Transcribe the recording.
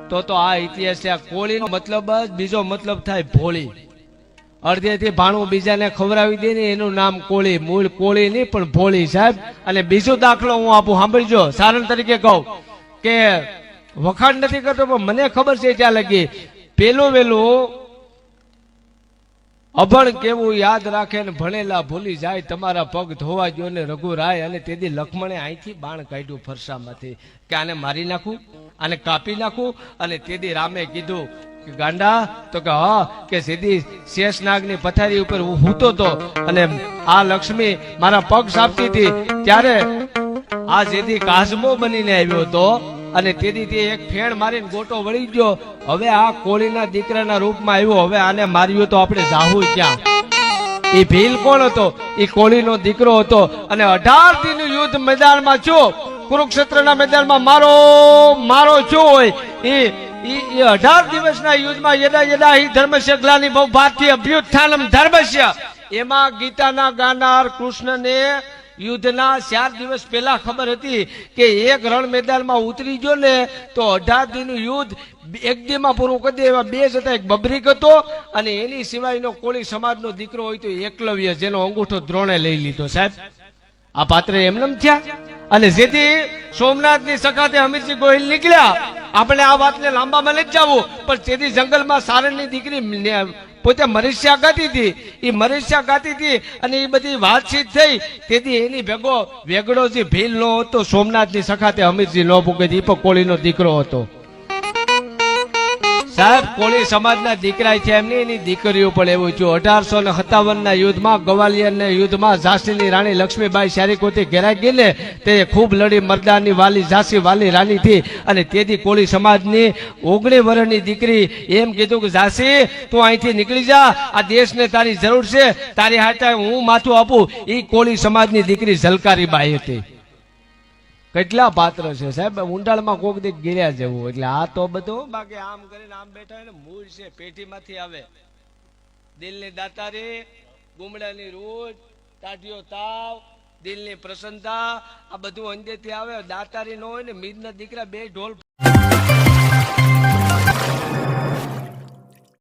તો આ ઇતિહાસ છે. કોળીનો મતલબ જ બીજો મતલબ થાય ભોળી. અડધેથી ભાણું બીજાને ખવડાવી દે ને એનું નામ કોળી. મૂળ કોળી નહીં પણ ભોળી સાહેબ. અને બીજો દાખલો હું આપું, સાંભળજો. સારણ તરીકે કહું કે વખાણ નથી કરતો પણ મને ખબર છે ત્યાં લગી પેલું વેલું અભણ કેવું યાદ રાખે ને ભણેલા ભૂલી જાય. તમારા પગ ધોવા ગયો ને રઘુરાય. અને તેથી લક્ષ્મણે અહીંથી બાણ કાઢ્યું ફરસામાંથી કે આને મારી નાખું, આને કાપી નાખું. અને તેથી રામે કીધું કે ગાંડા, તો કે હા, કે સીધી શેષનાગની પથારી ઉપર હું હૂતો તો અને આ લક્ષ્મી મારા પગ સાપતી હતી ત્યારે આ જેથી કાજમો બનીને આવ્યો હતો. અને તેથી એક ફેણ મારીને ગોટો વળી ગયો. હવે આ કોળીના દીકરાના રૂપમાં આવ્યો. હવે આને માર્યું તો આપણે જાહુ ક્યાં? એ ભીલ કોણ હતો? એ કોળીનો દીકરો હતો. અને 18 દિનનું યુદ્ધ મેદાનમાં છો, કુરુક્ષેત્રના મેદાનમાં મારો મારો છો હોય એ 18 દિવસના યુદ્ધમાં યદા યદા હિ ધર્મસ્ય ગ્લાનિ ભવ ભારતીય અભ્યુત્થાનમ ધર્મસ્ય, એમાં ગીતાના ગાનાર કૃષ્ણને યુદ્ધના 4 દિવસ પહેલા ખબર હતી કે એક રણ મેદાનમાં ઉતરી ગયો ને તો 18 દિનનું યુદ્ધ એક દીમાં પૂરું કરી દે. એવા બે જ હતા, એક બબરીક હતો અને એની સિવાયનો કોળી સમાજનો દીકરો હોય તો એકલવ્ય, જેનો અંગૂઠો દ્રોણે લઈ લીધો. સાહેબ આ પાત્ર એમનેમ થયા. અને જેથી સોમનાથની સખાતે અમીરજી ગોહિલ નીકળ્યા. આપણે આ વાતને લાંબામાં નથી જવું પણ તેથી જંગલમાં સારણની દીકરી પોતે મરીસ્યા ગાતી હતી. એ મરીસ્યા ગાતી હતી અને એ બધી વાતચીત થઈ. તેથી એની ભેગો વેગડો જે ભીલ નો હતો સોમનાથની સખાતે અમીરજી નો પૂગે, એ પણ કોળીનો દીકરો હતો. સાહેબ કોળી સમાજના દીકરા છે એમની એની દીકરીઓ પણ એવું થયું. 1857ના યુદ્ધમાં ગવાલિયરના યુદ્ધમાં ઝાંસીની રાણી લક્ષ્મીબાઈ શારીકોથી ઘેરાઈ ગઈ ને તે ખૂબ લડી મર્દાની વાલી ઝાંસી વાલી રાણી થી. અને તેથી કોળી સમાજની 19 વર્ષની દીકરી એમ કીધું કે ઝાંસી તું અહીંથી નીકળી જા, આ દેશને તારી જરૂર છે, તારી હાથે હું માથું આપું. એ કોળી સમાજની દીકરી ઝલકારી બાઈ હતી. કેટલા પાત્ર છે સાહેબ, ઊંડાણમાં કોક દીક ગીર્યા જેવું. એટલે આ તો બધું બાકી આમ કરીને આમ બેઠા હોય ને મૂળ છે, પેટીમાંથી આવે. દિલની દાતારી, ગુમડાની રોજ, તાઢિયો તાવ, દિલની પ્રસન્નતા, આ બધું અંદરથી આવે. દાતારી ન હોય ને મીરના દીકરા બે ઢોલ